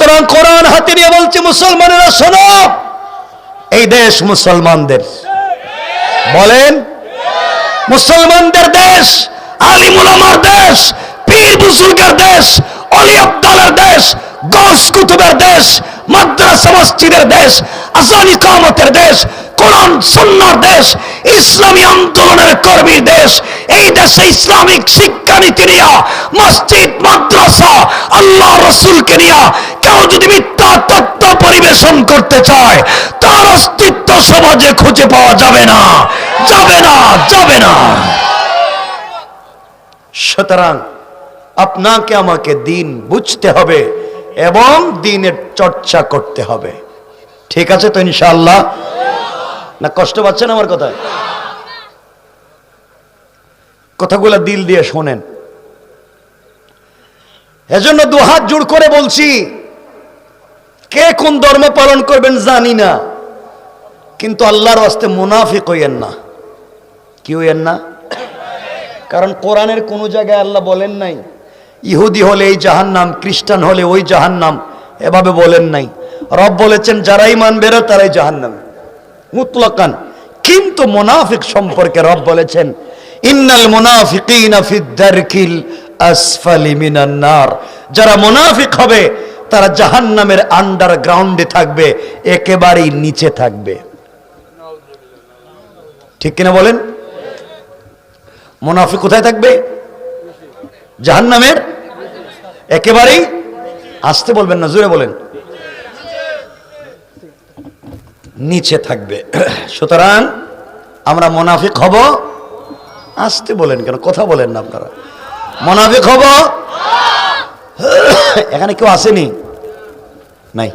সুতরাং কোরআন হাতে নিয়ে বলছি, মুসলমানেরা শোনো, এই দেশ মুসলমানদের। বলেন, মুসলমানদের দেশ, আলিম উলামার দেশ, পীর বুজুর্গের দেশ, অলি আব্দালের দেশ, গৌস কুতুবের দেশ, মাদ্রাসা মসজিদের দেশ, আযান ইকামতের দেশ, কোরআন সুন্নাহর দেশ, ইসলামী আন্দোলনের কর্মীর দেশ। এই দেশে ইসলামিক শিক্ষানীতি নিয়ে, মসজিদ মাদ্রাসা, আল্লাহ রসুলকে নিয়ে কেউ যদি মিথ্যা তথ্য পরিবেশন করতে চায়, তার অস্তিত্ব সমাজে খুঁজে পাওয়া যাবে না, যাবে না, যাবে না। সুতরাং আপনাকে আমাকে দিন বুঝতে হবে এবং দিনের চর্চা করতে হবে। ঠিক আছে তো ইনশাআল্লাহ? না কষ্ট পাচ্ছেন আমার কথায়? কথাগুলো দিল দিয়ে শোনেন। এজন্য দুহাত জোড় করে বলছি, কে কোন ধর্ম পালন করবেন জানি না, কিন্তু আল্লাহর ওয়াস্তে মুনাফিক হইয়েন না। কি হইয়েন না? কারণ কোরআনের কোন জায়গায় আল্লাহ বলেন নাই ইহুদি হলে এই জাহান্নাম, খ্রিস্টান হলে ওই জাহান্নাম, এভাবে বলেন নাই। রব বলেছেন যারাই মানবে না তারাই জাহান্নাম মুতলাকান। কিন্তু মুনাফিক সম্পর্কে রব বলেছেন ইন্নাল মুনাফিকিনা ফিদ দারকিল আসফালি মিনান নার। যারা মুনাফিক হবে তারা জাহান্নামের আন্ডারগ্রাউন্ডে থাকবে, একেবারেই নিচে থাকবে। ঠিক কিনা বলেন? মুনাফিক কোথায় থাকবে? জাহান্নামের একেবারেই, আসতে বলবেন না, জোরে বলেন, নিচে থাকবে। সুতরাং আমরা মুনাফিক হব, আসতে বলেন কেন, কথা বলেন না আপনারা। মুনাফিক হব। এখানে কেউ আসেনি? নাই,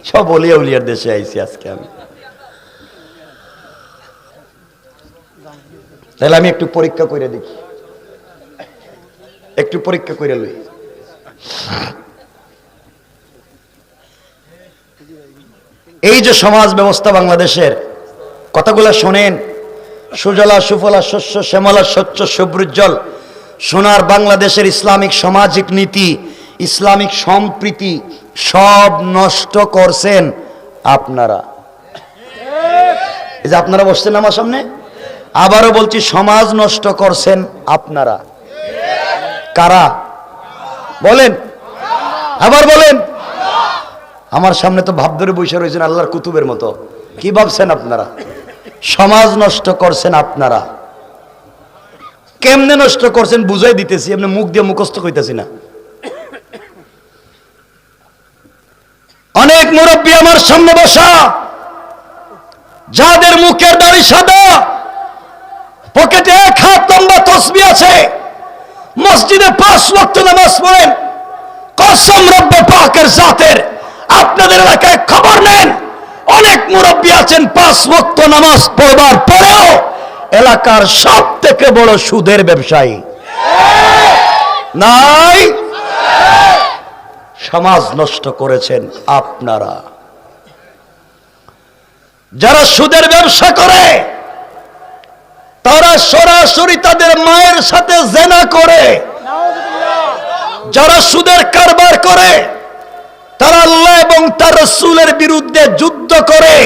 সব ওলিয়া উলিয়ার দেশে আইছি আজকে আমি। তাহলে আমি একটু পরীক্ষা করে দেখি, একটু পরীক্ষা করে লই। এই যে সমাজ ব্যবস্থা বাংলাদেশের, কথাগুলো শোনেন। সুজলা সুফলা শস্য শ্যামলা স্বচ্ছ সুবৃজ্জ্বল সোনার বাংলাদেশের ইসলামিক সামাজিক নীতি, ইসলামিক সম্প্রীতি সব নষ্ট করছেন আপনারা। এই যে আপনারা বসছেন আমার সামনে, আবারও বলছি, সমাজ নষ্ট করছেন আপনারা। কারা? বলেন, আবার বলেন। আমার সামনে তো ভাব ধরে বসে রয়েছেন আল্লাহর কুতুবের মতো। কি ভাবছেন আপনারা? সমাজ নষ্ট করছেন আপনারা। কেমনে নষ্ট করছেন বুঝাই দিতেছি, এমনি মুখ দিয়ে মুখস্থ কইতেছি না। অনেক মুরব্বী আমার সামনে বসা, যাদের মুখের দাড়ি সাদা, পকেটে এক হাত লম্বা তসবিহ আছে, মসজিদে 5 ওয়াক্ত নামাজ পড়েন। কসম রব্বে পাকের জাতের, আপনাদের এলাকায় খবর নেন, অনেক মুরব্বী আছেন 5 ওয়াক্ত নামাজ পড়বার পরেও এলাকার সব থেকে বড় সুদের ব্যবসায়ী নাই। সমাজ নষ্ট করেছেন আপনারা। যারা সুদের ব্যবসা করে তারা সরাসরি তাদের মায়ের সাথে জেনা করে। যারা সুদের কারবার করে তারা আল্লাহ এবং তার রাসূলের বিরুদ্ধে যুদ্ধ করে।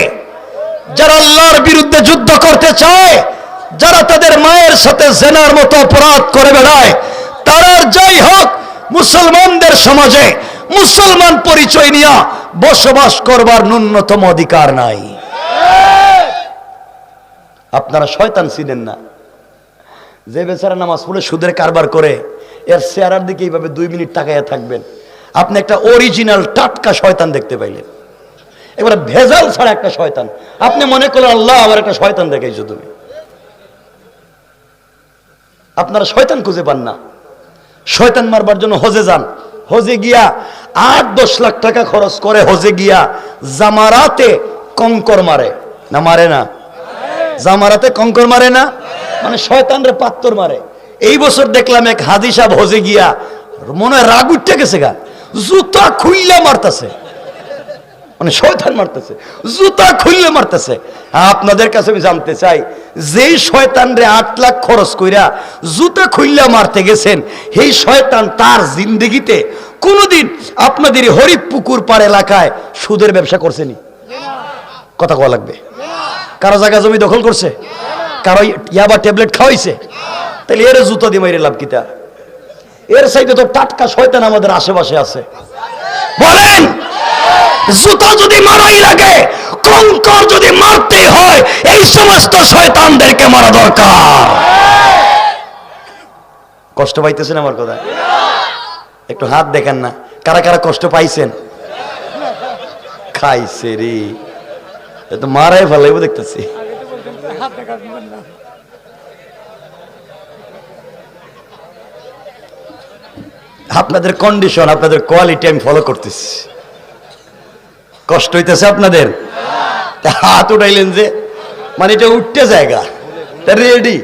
যারা আল্লাহর বিরুদ্ধে যুদ্ধ করতে চায়, যারা তাদের মায়ের সাথে জেনার মতো অপরাধ করে বেড়ায়, তারা যাই হোক মুসলমানদের সমাজে মুসলমান পরিচয় নিয়ে বসবাস করবার ন্যূনতম অধিকার নাই। আপনারা শয়তান চিনেন না? যে বেচারা নামাজ পড়ে সুদের কারবার করে, এর চেহারার দিকে এইভাবে 2 মিনিট তাকাইয়া থাকবেন, আপনি একটা অরিজিনাল টাটকা শয়তান দেখতে পাইলেন। এবারে ভেজাল ছাড়া একটা শয়তান। আপনি মনে করলেন আল্লাহ আবার একটা শয়তান দেখাইছো তুমি। আপনারা শয়তান খুঁজে পান না। শয়তান মারবার জন্য হজে যান, হজে গিয়া 8-10 লাখ টাকা খরচ করে হজে গিয়া জামারাতে কঙ্কর মারে না? মারে না? জামারাতে কঙ্কর মারে না, মানে শয়তানরে পাত্তর মারে। এই বছর দেখলাম এক হাজি সাহেব হজে গিয়া মনে হয় রাগ উঠতে গেছে গা, জুতা খুইলা মারতেছে, মানে শয়তান মারতেছে, জুতা খুইলে মারতেছে। আপনাদের কাছে আমি জানতে চাই, যেই শয়তান রে 8 লাখ খরচ কইরা জুতা খুইলা মারতে গেছেন, সেই শয়তান তার জিন্দগিতে কোনদিন আপনাদের হরিপুকুর পাড় এলাকায় সুদের ব্যবসা করছেনি? কথা কওয়া লাগবে। কারো জায়গা জমি দখল করছে? কারো ইয়াবা ট্যাবলেট খাওয়াইছে? তাহলে এর জুতো দিয়ে মাইরে লাভ কিতা? এর সাইডে তো টাটকা শয়তান আমাদের আশেপাশে আছে। বলেন, জুতা যদি মারাই লাগে, কঙ্কর যদি মারতে হয়, এই সমস্ত শয়তানদেরকে মারা দরকার। কষ্ট পাইতেছেন আমার কথা? একটু হাত দেখেন না, কারা কারা কষ্ট পাইছেন? খাইছে রে, তো মারাই ফেলাইব দেখতেছি। আপনাদের কন্ডিশন, আপনাদের কোয়ালিটি আমি ফলো করতেছি। কষ্ট হইতেছে আপনাদের? হাত উঠাইলেন যে, মানে এটা উঠতে জায়গা রেডি।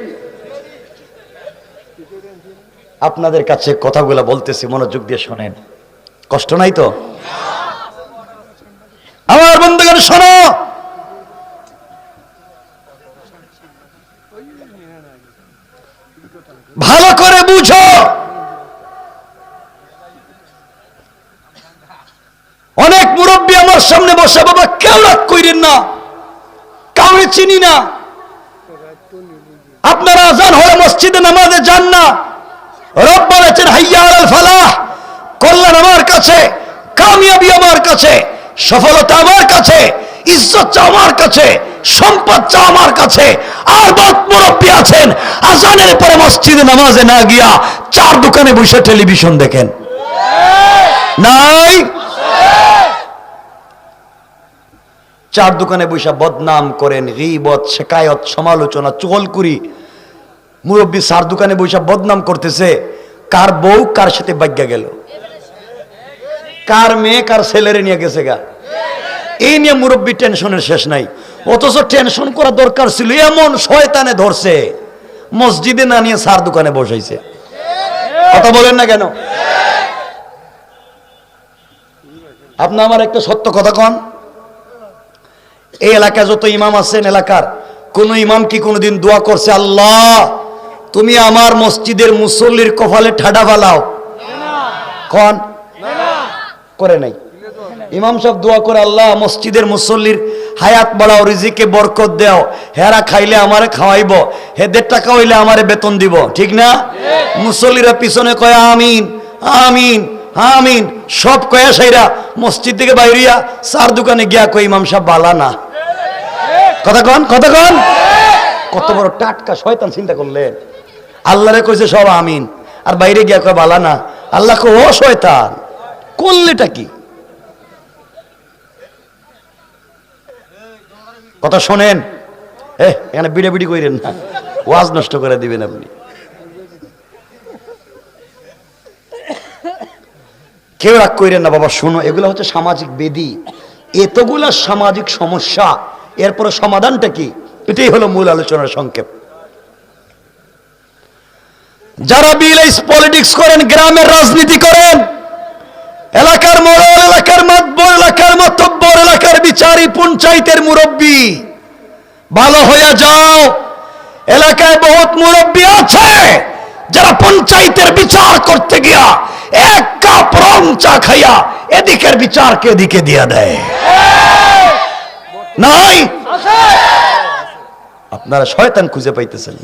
আপনাদের কাছে কথাগুলো বলতেছি, মনোযোগ দিয়ে শোনেন। কষ্ট নাই তো? আমার বন্ধুগণ শোনো, ভালো করে বুঝো। অনেক মুরব্বী আমার সামনে বসে, বাবা কেউ রাগ কইরেন না, কাউরে চিনি না, আপনারা আজান হয়ে মসজিদে নামাজে যান না। রব বলেছেন হাইয়া আলাল ফালাহ, কল্যাণ আমার কাছে, কামিয়াবি আমার কাছে, সফলতা আমার কাছে, ইজ্জত আমার কাছে, সম্পদ আমার কাছে। আর বহুত মুরব্বী আছেন আজানের পরে মসজিদে নামাজে না গিয়া চার দোকানে বসে টেলিভিশন দেখেন, নাই? চার দোকানে বসে বদনাম করেন, গীবত, শিকায়ত, সমালোচনা, চুগলখুরি। মুরব্বী চার দোকানে বসে বদনাম করতেছে, কার বউ কার সাথে বাগ্যা গেল, কার মেয়ে কার ছেলেরে নিয়ে গেছে গা। এই নিয়ে মুরব্বী টেনশনের শেষ নাই। অথচ টেনশন করা দরকার ছিল, এমন শয়তানে ধরছে মসজিদে না নিয়ে চার দোকানে বসাইছে। কথা বলেন না কেন? আপনি আমার একটা সত্য কথা কন, এই এলাকায় যত ইমাম আছেন, এলাকার কোন ইমাম কি কোনোদিন দোয়া করছে, আল্লাহ তুমি আমার মসজিদের মুসল্লির কপালে ঠাডা ফালাও? কন করে নাই? ইমাম সাহেব দোয়া করে, আল্লাহ মসজিদের মুসল্লির হায়াত বাড়াও, রিজিকে বরকত দাও, হেরা খাইলে আমারে খাওয়াইব, হেদের টাকা হইলে আমারে বেতন দিব, ঠিক না? মুসল্লিরা পিছনে কয় আমিন আমিন আমিন, সব কয়া সাইরা মসজিদ থেকে বাইরিয়া চার দোকানে গিয়া কয় ইমাম সাহেব বালা না। কথা কন, কথা কন। কত বড় টাটকা শয়তান চিন্তা করলেন। আল্লাহরে কইছে সব আমিন, আর বাইরে গিয়া কয় বালা না। আল্লাহ কো ও শয়তান, করলেটা কি? কথা শোনেন, এখানে বিড়ে বিড়ি কইরেন না, ওয়াজ নষ্ট করে দিবেন আপনি। কেউ রাগ কইরেন না বাবা, শোনো, এগুলো হচ্ছে সামাজিক বেদি, এতগুলা সামাজিক সমস্যা, এরপরে সমাধানটা কি? এটাই হলো মূল আলোচনার সংক্ষেপ। যারা ভিলেজ পলিটিক্স করেন, গ্রামের রাজনীতি করেন, এলাকার মোড়ল, এলাকার মাতবর, এলাকার মাতব্বর, এলাকার বিচারী, পঞ্চায়েতের মুরব্বী, ভালো হয়ে যাও। এলাকায় বহুত মুরব্বী আছে যারা পঞ্চায়েতের বিচার করতে গিয়া এক কাপ রং চা খাইয়া এদিকের বিচারকে এদিকে দিয়া দেয়, নাই? আপনারা শয়তান খুঁজে পাইতেছেন।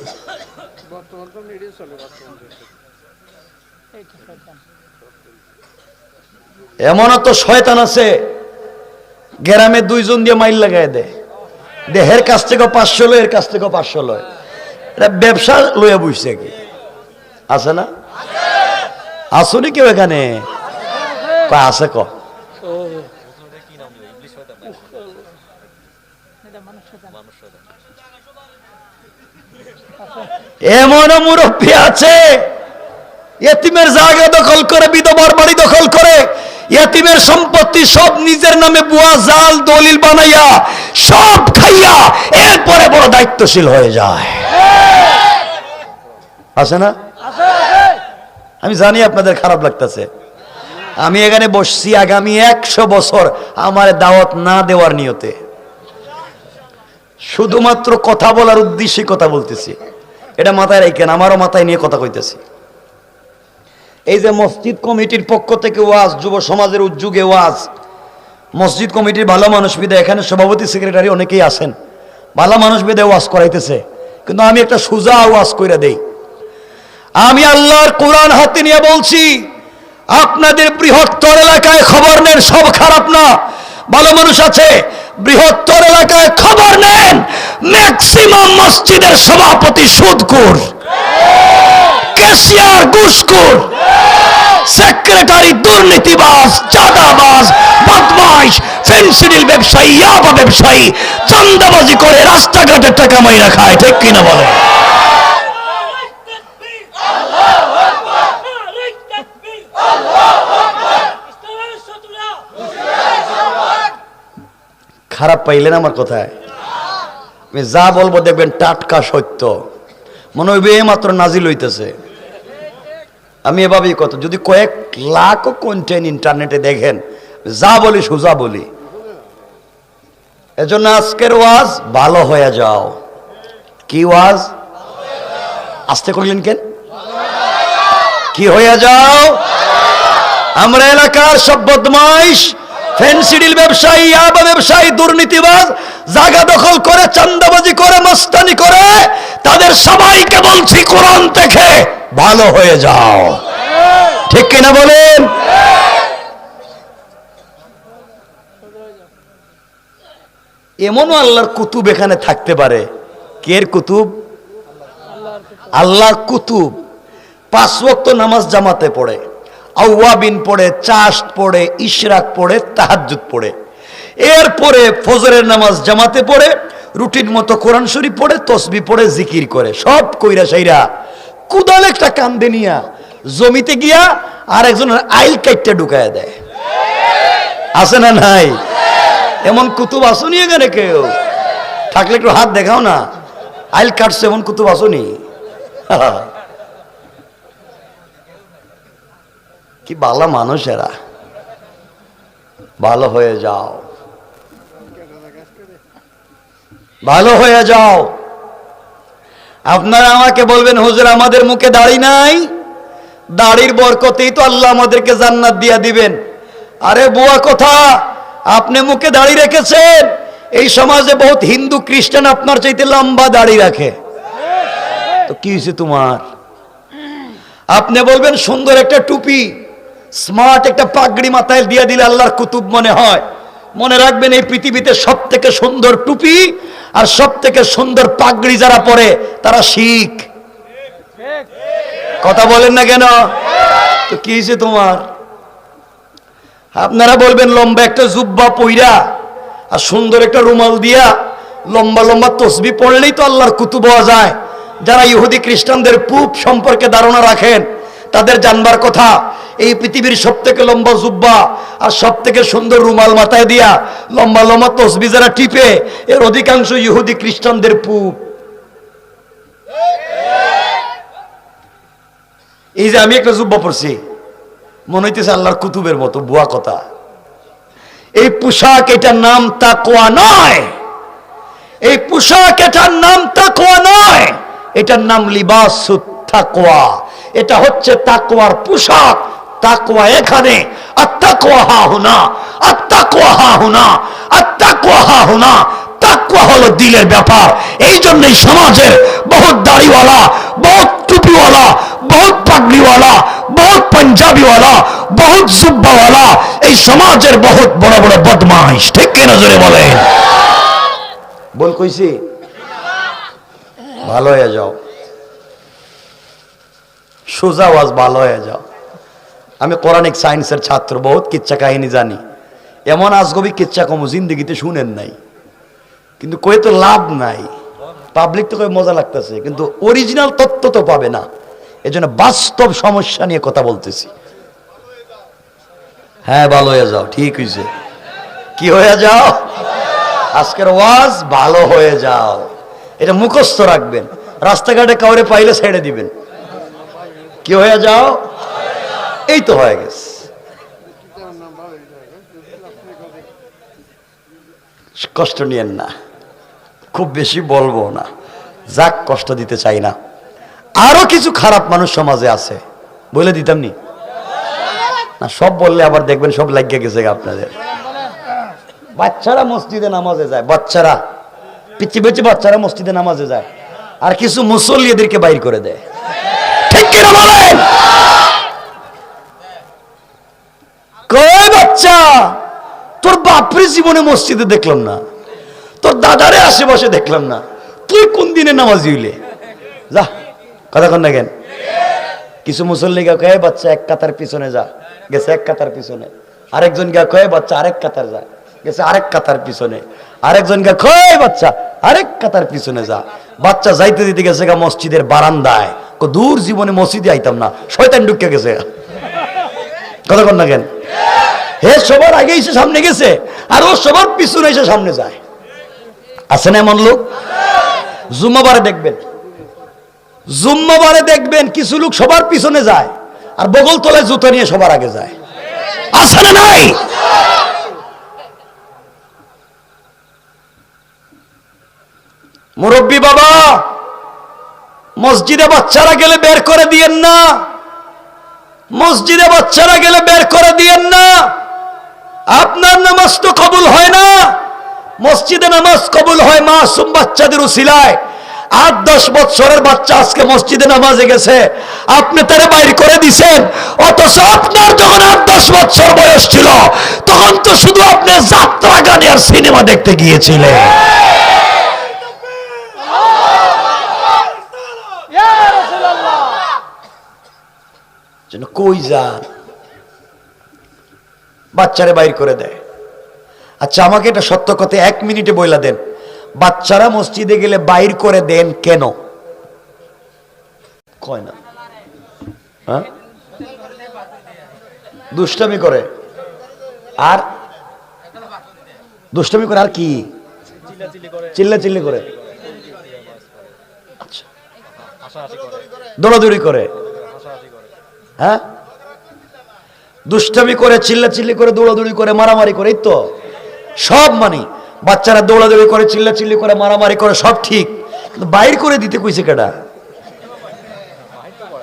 এমন তো শয়তান আছে গ্রামে দুইজন দিয়ে মাইল লাগাই দেয়, দেহের কাছ থেকে 500 লয়, এর কাছ থেকে 500 লয়। এটা ব্যবসা লইয়া বুঝছে কি? আছে না? আসুনি কেউ এখানে? আছে ক এমন মুরব্বী আছে ইতিমের জায়গা দখল করে, বিধবার বাড়ি দখল করে, ইতিমের সম্পত্তি সব নিজের নামে বুয়া জাল দলিল বানাইয়া সব খাইয়া এরপরে বড় দায়িত্বশীল হয়ে যায়। আছে না? আমি জানি আপনাদের খারাপ লাগতেছে। আমি এখানে বসছি আগামী 100 বছর আমার দাওয়াত না দেওয়ার নিয়তে, শুধুমাত্র কথা বলার উদ্দেশ্যে কথা বলতেছি। এটা মাথায় রাখেন, আমারও মাথায় নিয়ে কথা কইতেছি। এই যে মসজিদ কমিটির পক্ষ থেকে ওয়াজ, যুব সমাজের উদ্যোগে ওয়াজ, মসজিদ কমিটির ভালো মানুষ বিদায় এখানে সভাপতি সেক্রেটারি অনেকেই আছেন, ভালো মানুষ বিদায় ওয়াজ করাইতেছে, কিন্তু আমি একটা সুজা ওয়াজ কইরা দেই। আমি আল্লাহর কোরআন হাতে নিয়ে বলছি, আপনাদের বৃহত্তর এলাকায় খবর নেন, সব খারাপ না, ভালো মানুষ আছে। বৃহত্তর এলাকায় খবর নেন, ম্যাক্সিমাম মসজিদের সভাপতি সুদখোর, ক্যাশিয়ার ঘুষখোর, সেক্রেটারি দুর্নীতিবাজ, চাঁদাবাজ, বদমাইশ, ফেন্সিডিল ব্যবসায়ী, ইয়াবা ব্যবসায়ী, চাঁদাবাজি করে রাস্তাঘাটে টাকা মাইরা খায়। ঠিক কিনা বলে? খারাপ পাইলেন আমার কথায়? আমি যা বলবো দেখবেন টাটকা সত্য, মনে হইবে মাত্র নাজিল হইতেছে। আমি এভাবেই কথা, যদি কয়েক লাখ কন্টেন্ট ইন্টারনেটে দেখেন, যা বলি সোজা বলি। এজন্য আজকের ওয়াজ ভালো হয়ে যাও। কি ওয়াজ? আসতে কইলেন কেন? কি হয়ে যাও? আমরা এলাকার সব বদমাইশ, ফেন্সিডিল ব্যবসায়ী, ইয়াবা ব্যবসায়ী, দুর্নীতিবাজ, জায়গা দখল করে, চাঁদাবাজি করে, মস্তানি করে, তাদের সবাইকে বলছি কোরআন থেকে ভালো হয়ে যাও। ঠিক কিনা বলেন? এমনও আল্লাহর কুতুব এখানে থাকতে পারে। কের কুতুব? আল্লাহর কুতুব। 5 ওয়াক্ত নামাজ জামাতে পড়ে, আওয়াবিন পড়ে, চাশত পড়ে, ইশরাক পড়ে, তাহাজ্জুদ পড়ে, এরপরে ফজরের নামাজ জামাতে পড়ে, রুটিন মতো কোরআন শরীফ পড়ে, তসবিহ পড়ে, জিকির করে, সব কইরা সাইরা কুদাল একটা কান্দে নিয়া জমিতে গিয়া আর একজনের আইল কাইটটা ঢুকায় দেয়। আছে না নাই? এমন কুতুব আসুনি এখানে? কেউ থাকলে একটু হাত দেখাও না। আইল কাটছে এমন কুতুব আসুনি? কি ভালো মানুষ এরা। ভালো হয়ে যাও, ভালো হয়ে যাও। আপনারা আমাকে বলবেন, হুজুর আমাদের মুখে দাড়ি নাই, দাড়ির বরকতেই তো আল্লাহ আমাদেরকে জান্নাত দিয়া দিবেন। আরে বুয়া কথা, আপনি মুখে দাড়ি রেখেছেন, এই সমাজে বহুত হিন্দু খ্রিস্টান আপনার চাইতে লম্বা দাড়ি রাখে, তো কি হয়েছে তোমার? আপনি বলবেন সুন্দর একটা টুপি, স্মার্ট একটা পাগড়ি মাথায় দিয়ে দিলে আল্লাহর কুতুব মনে হয়। মনে রাখবেন, এই পৃথিবীতে সব থেকে সুন্দর টুপি আর সব থেকে সুন্দর পাগড়ি যারা পরে তারা শিখ। কথা বলেন না কেন? তো কি হয়েছে তোমার? আপনারা বলবেন লম্বা একটা জুব্বা পইরা আর সুন্দর একটা রুমাল দিয়া লম্বা লম্বা তসবিহ পড়লেই তো আল্লাহর কুতুব হওয়া যায়। যারা ইহুদি খ্রিস্টানদের পুপ সম্পর্কে ধারণা রাখেন, তাদের জানবার কথা, এই পৃথিবীর সব থেকে লম্বা জুব্বা আর সব থেকে সুন্দর রুমাল মাথায় দিয়া লম্বা লম্বা তসবিহ যারা টিপে, এর অধিকাংশ ইহুদি খ্রিস্টানদের পুপ। এই যে আমি একটা জুব্বা পরছি, মনে হইতেছে আল্লাহর কুতুবের মতো। বুয়া কথা। এই পোশাক, এটার নাম তাকওয়া নয়। এই পোশাক, এটার নাম তাকওয়া নয়, এটার নাম লিবাসুত তাকওয়া। এটা হচ্ছে তাকওয়ার পোশাক। তাকওয়া এখানে, আত্তাকওয়া হাহুনা, আত্তাকওয়া হাহুনা, আত্তাকওয়া হাহুনা। তাকওয়া হলো দিলের ব্যাপার। এই জন্যই সমাজের বহুত দাড়িওয়ালা, বহুত টুপিওয়ালা, বহুত পাগড়িওয়ালা, বহুত পাঞ্জাবিওয়ালা, বহুত জুব্বাওয়ালা, এই সমাজের বহুত বড় বড় বদমাইশ। ঠিক কিনা জোরে বলেন? বল কইছি? ভালো হয়ে যাও, সোজা ওয়াজ, ভালো হয়ে যাও। আমি কোরআনিক সায়েন্সের ছাত্র, বহুত কিচ্ছা কাহিনী জানি। এমন আজগবি কিচ্ছা কম জিন্দগিতে শুনেন নাই, কিন্তু কই তো লাভ নাই। পাবলিক তো কই মজা লাগতেছে, কিন্তু অরিজিনাল তত্ত্ব তো পাবে না। এজন্য বাস্তব সমস্যা নিয়ে কথা বলতেছি। হ্যাঁ, ভালো হয়ে যাও। ঠিক হয়েছে। কি হয়ে যাও? আজকের ওয়াজ ভালো হয়ে যাও, এটা মুখস্থ রাখবেন। রাস্তাঘাটে কাউরে পাইলে ছেড়ে দিবেন। কি হয়ে যাও? এই তো হয়ে গেছে। কষ্ট নিয়েন না, খুব বেশি বলবো না, যাক কষ্ট দিতে চাই না। আরো কিছু খারাপ মানুষ সমাজে আছে, বলে দিতাম নি? না সব বললে আবার দেখবেন সব লাগিয়ে গেছে আপনাদের। বাচ্চারা মসজিদে নামাজে যায়, বাচ্চারা পিচ্ছি পিচ্ছি বাচ্চারা মসজিদে নামাজে যায়, আর কিছু মুসল্লি এদেরকে বাইর করে দেয়। ঠিক কিনা বলেন? কই বাচ্চা, তোর বাপরে জীবনে মসজিদে দেখলাম না, তোর দাদারে আশেপাশে দেখলাম না, তুই কোন দিনে নামাজি হইলে? যা কথা কন না কেন? কিছু মুসল্লি গা কয়ে বাচ্চা এক কাতার পিছনে যা, গেছে এক কাতার পিছনে। আরেকজন গা কয়ে বাচ্চা আরেক কাতার যা, গেছে আরেক কাতার পিছনে। আরেকজন গা কয়ে বাচ্চা আরেক কাতার পিছনে যা। বাচ্চা যাইতে দিতে গেছে গা মসজিদের বারান্দায়, দূর জীবনে মসজিদে আইতাম না, শয়তান ঢুকে গেছে। কথা কন না কেন? হে সবার আগে এসে সামনে গেছে, আর ও সবার পিছনে এসে সামনে যায়। আছে না এমন লোক? জুম্মাবারে দেখবেন, জুম্মাবারে দেখবেন কিছু লোক সবার পিছনে যায়, আর বগল তলায় জুতো নিয়ে সবার আগে যায়। আছে না নাই? মুরব্বী বাবা, মসজিদে বাচ্চারা গেলে বের করে দিয়েন না, মসজিদে বাচ্চারা গেলে বের করে দিয়েন না। আপনার নামাজ তো কবুল হয় না। মসজিদে নামাজ কবুল হয় মাসুম বাচ্চাদের উসিলায়। 8-10 বছরের বাচ্চা আজকে মসজিদে নামাজে গেছে, আপনি তারে বাইর করে দিছেন। অথচ আপনার যখন 8-10 বছর বয়স ছিল, তখন তো শুধু আপনি যাত্রা গানে আর সিনেমা দেখতে গিয়েছিলেন। কই যান? বাচ্চারে বাইর করে দেয়। আচ্ছা আমাকে এটা সত্য কথা 1 মিনিটে বইলা দেন, বাচ্চারা মসজিদে গেলে বাইর করে দেন কেন? কয় না, হ্যাঁ দুষ্টামি করে, আর দুষ্টামি করে, আর কি চিল্লাচিল্লি করে, আচ্ছা দৌড়াদৌড়ি করে, হ্যাঁ দুষ্টামি করে, চিল্লাচিল্লি করে, দৌড়াদৌড়ি করে, মারামারি করে, এই তো সব মানি। বাচ্চারা দৌড়াদৌড়ি করে, চিল্লাচিল্লি করে, মারামারি করে, সব ঠিক, কিন্তু বাইর করে দিতে কইছে কেডা?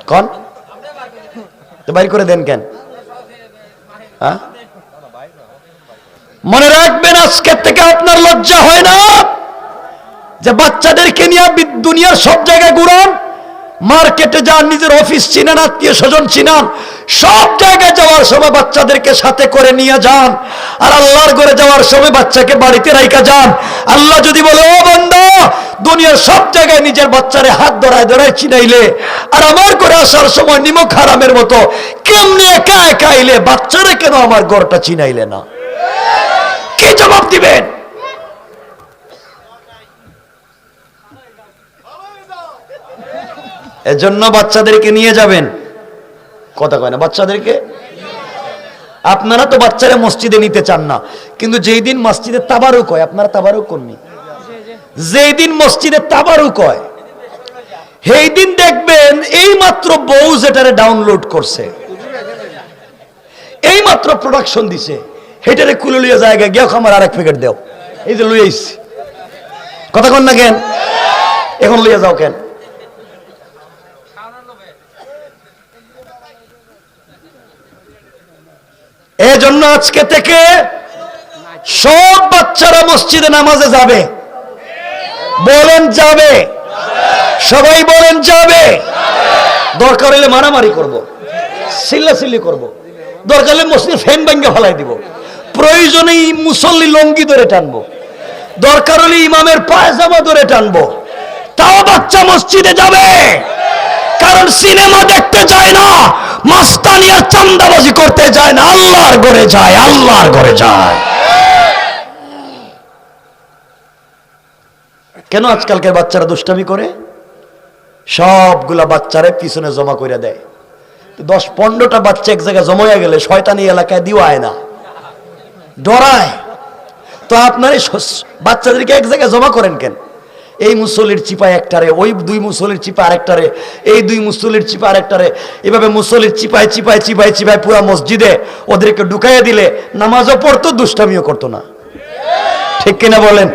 কোন বাইর করে দেন কেন? হ্যাঁ মনে রাখবেন, আজকের থেকে আপনার লজ্জা হয় না যে বাচ্চাদেরকে নিয়ে দুনিয়ার সব জায়গায় ঘুরান, মার্কেটে যান, নিজের অফিস চিনান, আত্মীয় স্বজন চিনান, সব জায়গায় যাওয়ার সময় বাচ্চাদেরকে সাথে করে নিয়ে যান, আর আল্লাহর ঘরে যাওয়ার সময় বাচ্চাকে বাড়িতে রাইখা যান। আল্লাহ যদি বলে, ও বান্দা, দুনিয়ার সব জায়গায় নিজের বাচ্চারে হাত ধরায় ধরায় চিনাইলে, আর আমার ঘরে আসার সময় নিমক হারামের মতো কেমনি একা একা আইলে, বাচ্চারে কেন আমার ঘরটা চিনাইলে না? কি জবাব দিবেন? এজন্য বাচ্চাদেরকে নিয়ে যাবেন। কথা কয় না বাচ্চাদেরকে? আপনারা তো বাচ্চারা মসজিদে নিতে চান না, কিন্তু যেই দিন মসজিদে তাবারুক হয়, আপনারা তাবারুক করনি, যেই দিন মসজিদে তাবারুক হয় সেই দিন দেখবেন এই মাত্র বউ যেটারে ডাউনলোড করছে, এই মাত্র প্রোডাকশন দিছে, হেটারে খুলে লিয়ে জায়গা গিয়ে আমার আরেক প্যাকেট দেও, এই যে লুই আইছি। কথা কন না কেন? এখন লইয়া যাও কেন? এই জন্য আজকে থেকে সব বাচ্চারা মসজিদে নামাজে যাবে। বলেন যাবে? সবাই বলেন যাবে। দরকার হলে মারামারি করব, চিল্লাচিল্লি করব, দরকার হলে মসজিদে ফ্যান ভাঙ্গা ফেলাই দিব, প্রয়োজনে মুসল্লি লঙ্গি ধরে টানবো, দরকার হলে ইমামের পায়জামা ধরে টানবো, তাও বাচ্চা মসজিদে যাবে। কারণ সিনেমা দেখতে যায় না, মাস্তানি আর চান্দাবাজি করতে যায় না, আল্লাহর ঘরে যায়, আল্লাহর ঘরে যায়। কেন আজকালকার বাচ্চারা দুষ্টামি করে? সবগুলা বাচ্চারে পিছনে জমা করে দেয়। 10-15টা বাচ্চা এক জায়গায় জমা হয়ে গেলে শয়তানি এলাকায় দিওয়ায় না, ডরায়। তো আপনার বাচ্চাদেরকে এক জায়গায় জমা করেন কেন? এই মুসল্লির চিপায় একটারে, ওই 2 মুসল্লির চিপা আরেকটারে, এই 2 মুসল্লির চিপা আরেকটারে, এভাবে মুসল্লির চিপায় চিপায় চিপায় চিপায় পুরা মসজিদে ওদেরকে ঢুকাইয়া দিলে নামাজও পড়তো, দুষ্টামিও করতো না। ঠিক কিনা বলেন?